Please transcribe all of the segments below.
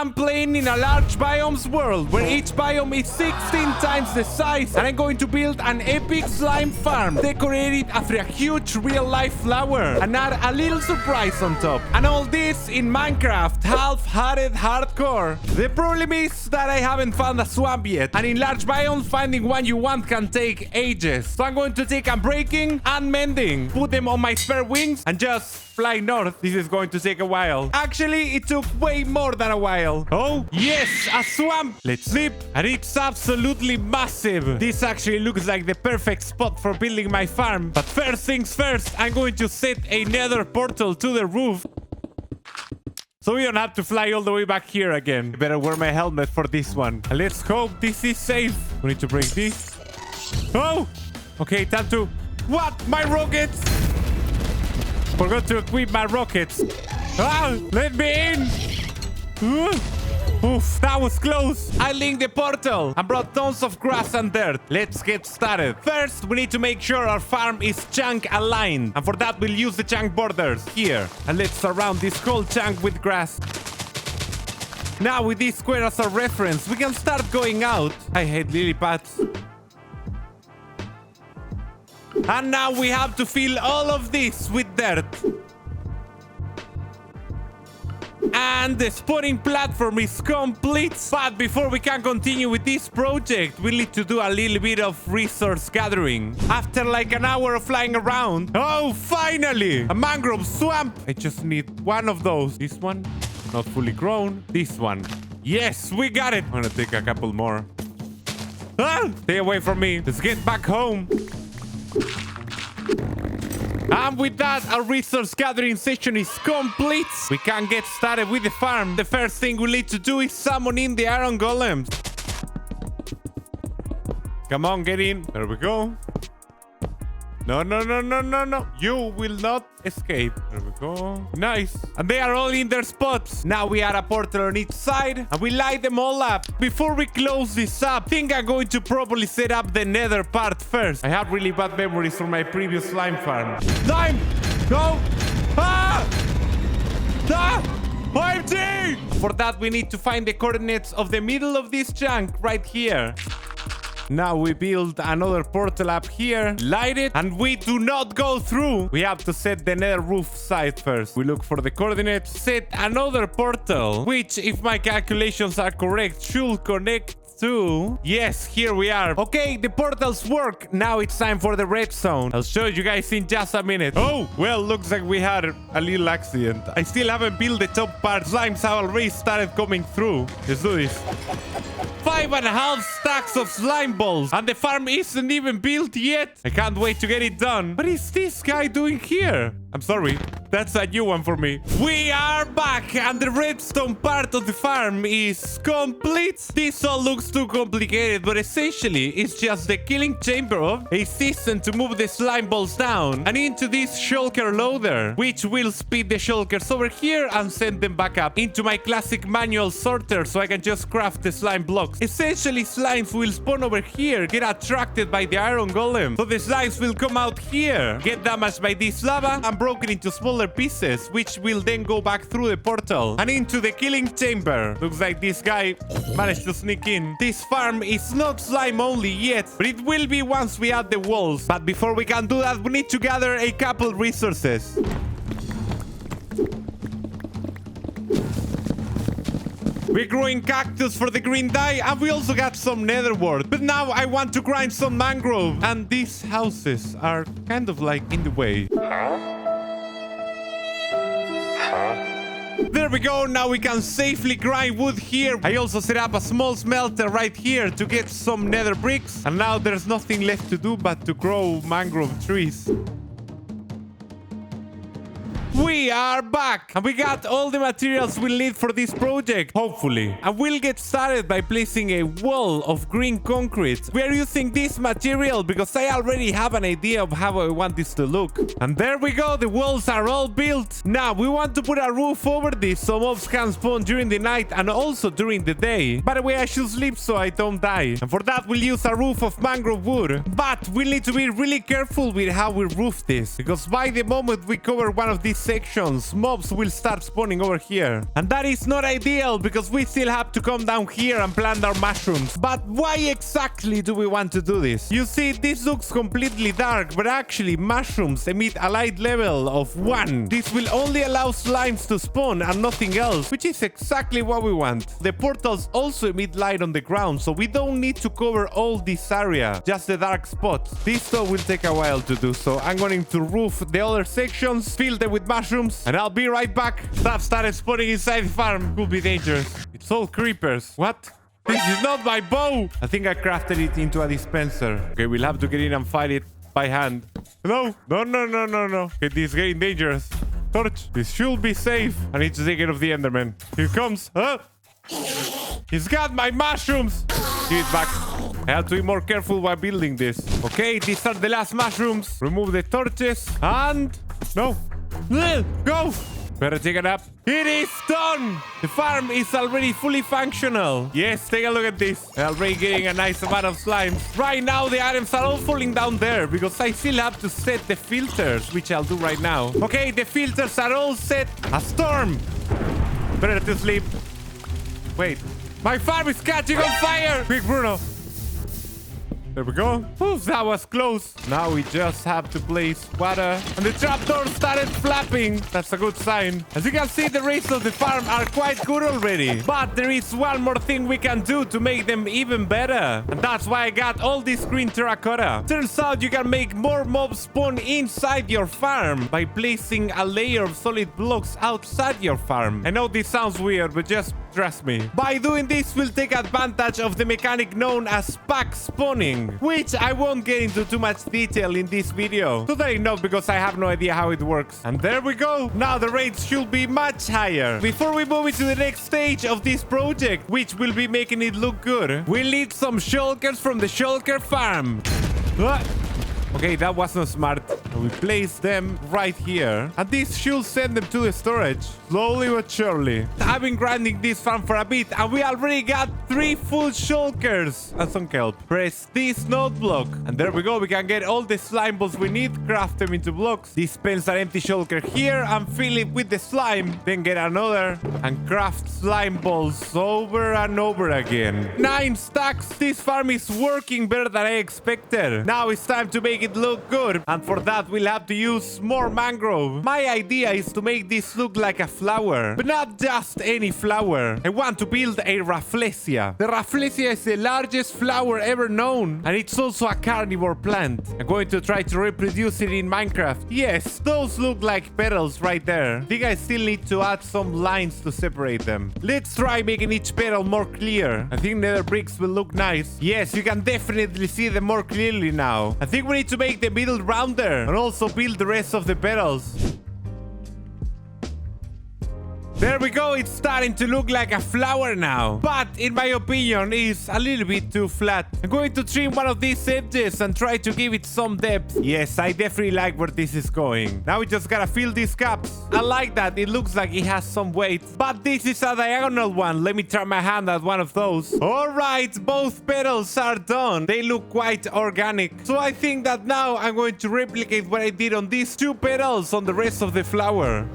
I'm playing in a large biomes world where each biome is 16 times the size, and I'm going to build an epic slime farm decorated after a huge real-life flower and add a little surprise on top. And all this in Minecraft half-hearted hardcore. The problem is that I haven't found a swamp yet, and in large biomes finding one you want can take ages. So I'm going to take unbreaking and mending, put them on my spare wings, and just fly north. This is going to take a while. Actually, it took way more than a while. Oh, yes, a swamp. Let's sleep. And it's absolutely massive. This actually looks like the perfect spot for building my farm. But first things first, I'm going to set a nether portal to the roof, so we don't have to fly all the way back here again. I better wear my helmet for this one. And let's hope this is safe. We need to break this. Oh, okay, time to... What? My rockets? Forgot to equip my rockets. Ah, let me in. Oof, that was close. I linked the portal and brought tons of grass and dirt. Let's get started. First, we need to make sure our farm is chunk aligned. And for that, we'll use the chunk borders here. And let's surround this whole chunk with grass. Now, with this square as a reference, we can start going out. I hate lily pads. And now we have to fill all of this with dirt. And the spawning platform is complete. But before we can continue with this project, we need to do a little bit of resource gathering. After like an hour of flying around. Oh, finally! A mangrove swamp. I just need one of those. This one, not fully grown. This one. Yes, we got it. I'm gonna take a couple more. Ah, stay away from me. Let's get back home. And with that, our resource gathering session is complete. We can get started with the farm. The first thing we need to do is summon in the iron golems. Come on, get in. There we go. No, no, no, no, no, no. You will not escape. There we go. Nice. And they are all in their spots. Now we add a portal on each side and we light them all up. Before we close this up, I think I'm going to probably set up the nether part first. I have really bad memories from my previous slime farm. Slime! No! Ah! Ah! OMG! For that, we need to find the coordinates of the middle of this chunk right here. Now we build another portal up here, light it, and we do not go through. We have to set the nether roof side first. We look for the coordinates, set another portal, which, if my calculations are correct, should connect to... Yes, here we are. Okay, the portals work. Now it's time for the redstone. I'll show you guys in just a minute. Oh, well, looks like we had a little accident. I still haven't built the top part. Slimes have already started coming through. Let's do this. 5.5 stacks of slime balls, and the farm isn't even built yet. I can't wait to get it done. What is this guy doing here? I'm sorry. That's a new one for me. We are back, and the redstone part of the farm is complete. This all looks too complicated, but essentially it's just the killing chamber of a system to move the slime balls down and into this shulker loader, which will speed the shulkers over here and send them back up into my classic manual sorter so I can just craft the slime blocks. Essentially, slimes will spawn over here, get attracted by the iron golem. So the slimes will come out here, get damaged by this lava, and broken into smaller pieces, which will then go back through the portal and into the killing chamber. Looks like this guy managed to sneak in. This farm is not slime only yet, but it will be once we add the walls. But before we can do that, we need to gather a couple resources. We're growing cactus for the green dye, and we also got some nether wart. But now I want to grind some mangrove, and these houses are kind of like in the way. There we go. Now we can safely grind wood here. I also set up a small smelter right here to get some nether bricks. And now there's nothing left to do but to grow mangrove trees. We are back, and we got all the materials we'll need for this project, hopefully. And we'll get started by placing a wall of green concrete. We are using this material because I already have an idea of how I want this to look. And there we go, the walls are all built. Now, we want to put a roof over this so mobs can spawn during the night and also during the day. By the way, I should sleep so I don't die. And for that, we'll use a roof of mangrove wood. But we'll need to be really careful with how we roof this, because by the moment we cover one of these sections, mobs will start spawning over here. And that is not ideal because we still have to come down here and plant our mushrooms. But why exactly do we want to do this? You see, this looks completely dark, but actually mushrooms emit a light level of 1. This will only allow slimes to spawn and nothing else, which is exactly what we want. The portals also emit light on the ground, so we don't need to cover all this area, just the dark spots. This though will take a while to do, so I'm going to roof the other sections, fill them with mushrooms, and I'll be right back. Stuff started spawning inside the farm. Could be dangerous. It's all creepers. What? This is not my bow! I think I crafted it into a dispenser. Okay, we'll have to get in and fight it by hand. No! No, no, no, no, no. Okay, this is getting dangerous. Torch. This should be safe. I need to take care of the Enderman. Here comes. Huh? He's got my mushrooms! Give it back. I have to be more careful while building this. Okay, these are the last mushrooms. Remove the torches. And... No. Go! Better take a nap. It is done! The farm is already fully functional. Yes, take a look at this. I'm already getting a nice amount of slimes. Right now, the items are all falling down there because I still have to set the filters, which I'll do right now. Okay, the filters are all set. A storm! Better to sleep. Wait. My farm is catching on fire! Quick, Bruno. There we go. Oof, that was close. Now we just have to place water. And the trapdoor started flapping. That's a good sign. As you can see, the rays of the farm are quite good already. But there is one more thing we can do to make them even better. And that's why I got all this green terracotta. Turns out you can make more mobs spawn inside your farm by placing a layer of solid blocks outside your farm. I know this sounds weird, but just trust me. By doing this, we'll take advantage of the mechanic known as pack spawning, which I won't get into too much detail in this video. Totally not, because I have no idea how it works. And there we go. Now the rates should be much higher. Before we move into the next stage of this project, which will be making it look good, we'll need some shulkers from the shulker farm. Okay, that wasn't smart. We place them right here. And this should send them to the storage. Slowly but surely. I've been grinding this farm for a bit, and we already got 3 full shulkers and some kelp. Press this node block. And there we go. We can get all the slime balls we need, craft them into blocks, dispense an empty shulker here, and fill it with the slime. Then get another and craft slime balls over and over again. 9 stacks. This farm is working better than I expected. Now it's time to make it look good, and for that we'll have to use more mangrove. My idea is to make this look like a flower, but not just any flower. I want to build a Rafflesia. The Rafflesia is the largest flower ever known, and it's also a carnivore plant. I'm going to try to reproduce it in Minecraft. Yes, those look like petals right there. I think I still need to add some lines to separate them. Let's try making each petal more clear. I think nether bricks will look nice. Yes, you can definitely see them more clearly now. I think we need to make the middle rounder and also build the rest of the petals. There we go, it's starting to look like a flower now. But in my opinion, it's a little bit too flat. I'm going to trim one of these edges and try to give it some depth. Yes, I definitely like where this is going. Now we just gotta fill these cups. I like that, it looks like it has some weight. But this is a diagonal one. Let me try my hand at one of those. Alright, both petals are done. They look quite organic. So I think that now I'm going to replicate what I did on these 2 petals on the rest of the flower.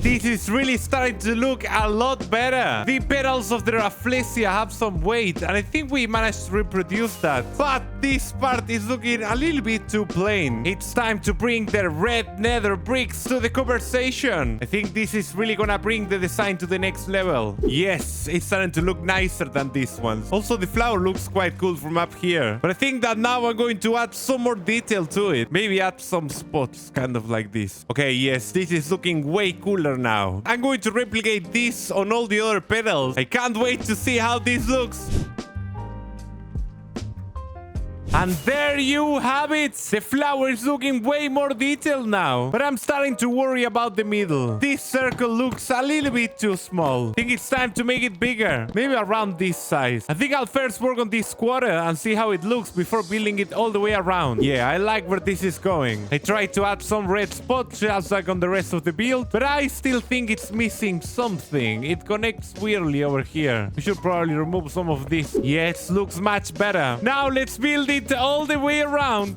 This is really starting to look a lot better. The petals of the Rafflesia have some weight, and I think we managed to reproduce that. But this part is looking a little bit too plain. It's time to bring the red nether bricks to the conversation. I think this is really gonna bring the design to the next level. Yes, it's starting to look nicer than these ones. Also, the flower looks quite cool from up here. But I think that now I'm going to add some more detail to it. Maybe add some spots, kind of like this. Okay, yes, this is looking way cooler now. I'm going to replicate this on all the other petals. I can't wait to see how this looks. And there you have it. The flower is looking way more detailed now. But I'm starting to worry about the middle. This circle looks a little bit too small. I think it's time to make it bigger. Maybe around this size. I think I'll first work on this quarter and see how it looks before building it all the way around. Yeah, I like where this is going. I tried to add some red spots just like on the rest of the build, but I still think it's missing something. It connects weirdly over here. We should probably remove some of this. Yes, looks much better. Now let's build it all the way around.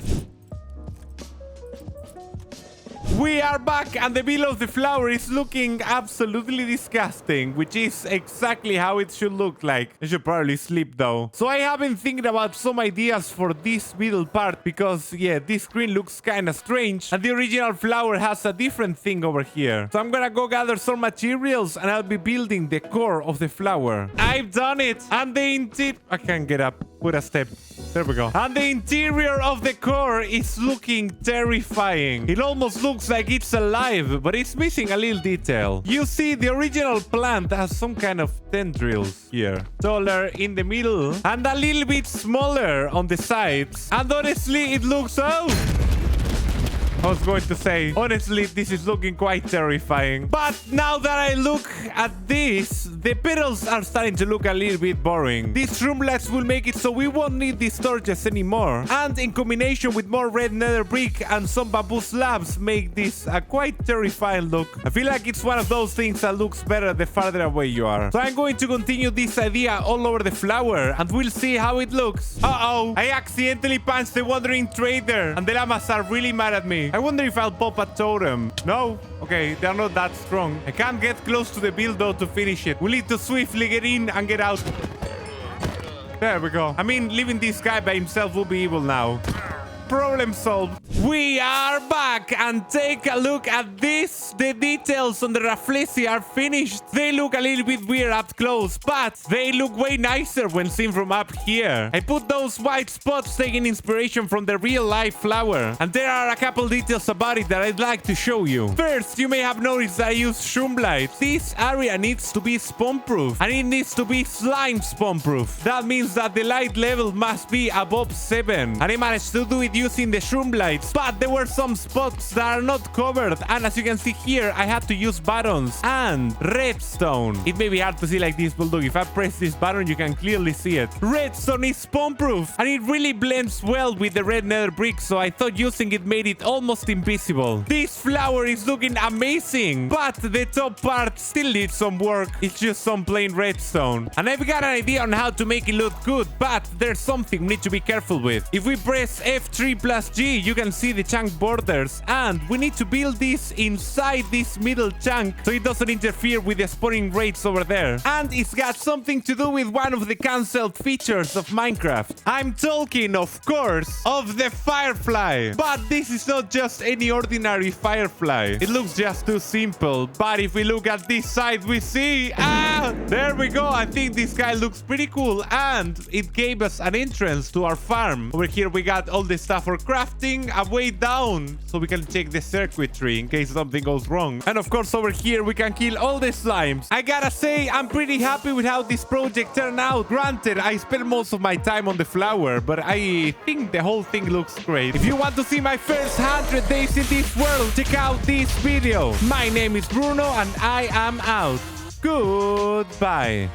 We are back, and the middle of the flower is looking absolutely disgusting, which is exactly how it should look like. I should probably sleep, though. So I have been thinking about some ideas for this middle part because, yeah, this screen looks kind of strange, and the original flower has a different thing over here. So I'm gonna go gather some materials, and I'll be building the core of the flower. I've done it, and I can't get up. Put a step. There we go. And the interior of the core is looking terrifying. It almost looks like it's alive, but it's missing a little detail. You see, the original plant has some kind of tendrils here. Taller in the middle and a little bit smaller on the sides. And honestly, it looks... I was going to say, honestly, this is looking quite terrifying. But now that I look at this, the petals are starting to look a little bit boring. These room lights will make it so we won't need these torches anymore. And in combination with more red nether brick and some bamboo slabs, make this a quite terrifying look. I feel like it's one of those things that looks better the farther away you are. So I'm going to continue this idea all over the flower, and we'll see how it looks. Uh-oh, I accidentally punched the wandering trader, and the llamas are really mad at me. I wonder if I'll pop a totem. No? Okay, they're not that strong. I can't get close to the build though to finish it. We'll need to swiftly get in and get out. There we go. I mean, leaving this guy by himself will be evil now. Problem solved. We are back, and take a look at this. The details on the Rafflesia are finished. They look a little bit weird up close, but they look way nicer when seen from up here. I put those white spots taking inspiration from the real life flower, and there are a couple details about it that I'd like to show you. First, you may have noticed that I use shroom lights. This area needs to be spawn proof, and it needs to be slime spawn proof. That means that the light level must be above 7, and I managed to do it using the shroom lights, but there were some spots that are not covered, and as you can see here, I had to use buttons and redstone. It may be hard to see like this, but look, if I press this button, you can clearly see it. Redstone is spawn proof, and it really blends well with the red nether brick, so I thought using it made it almost invisible. This flower is looking amazing, but the top part still needs some work. It's just some plain redstone, and I've got an idea on how to make it look good, but there's something we need to be careful with. If we press F3+G, you can see the chunk borders, and we need to build this inside this middle chunk so it doesn't interfere with the spawning rates over there. And it's got something to do with one of the cancelled features of Minecraft. I'm talking, of course, of the Firefly. But this is not just any ordinary Firefly. It looks just too simple. But if we look at this side, we see... there we go. I think this guy looks pretty cool, and it gave us an entrance to our farm. Over here, we got all the stuff for crafting, a way down so we can check the circuitry in case something goes wrong. And of course, over here we can kill all the slimes. I gotta say, I'm pretty happy with how this project turned out. Granted, I spent most of my time on the flower, but I think the whole thing looks great. If you want to see my first 100 days in this world, check out this video. My name is Bruno, and I am out. Goodbye.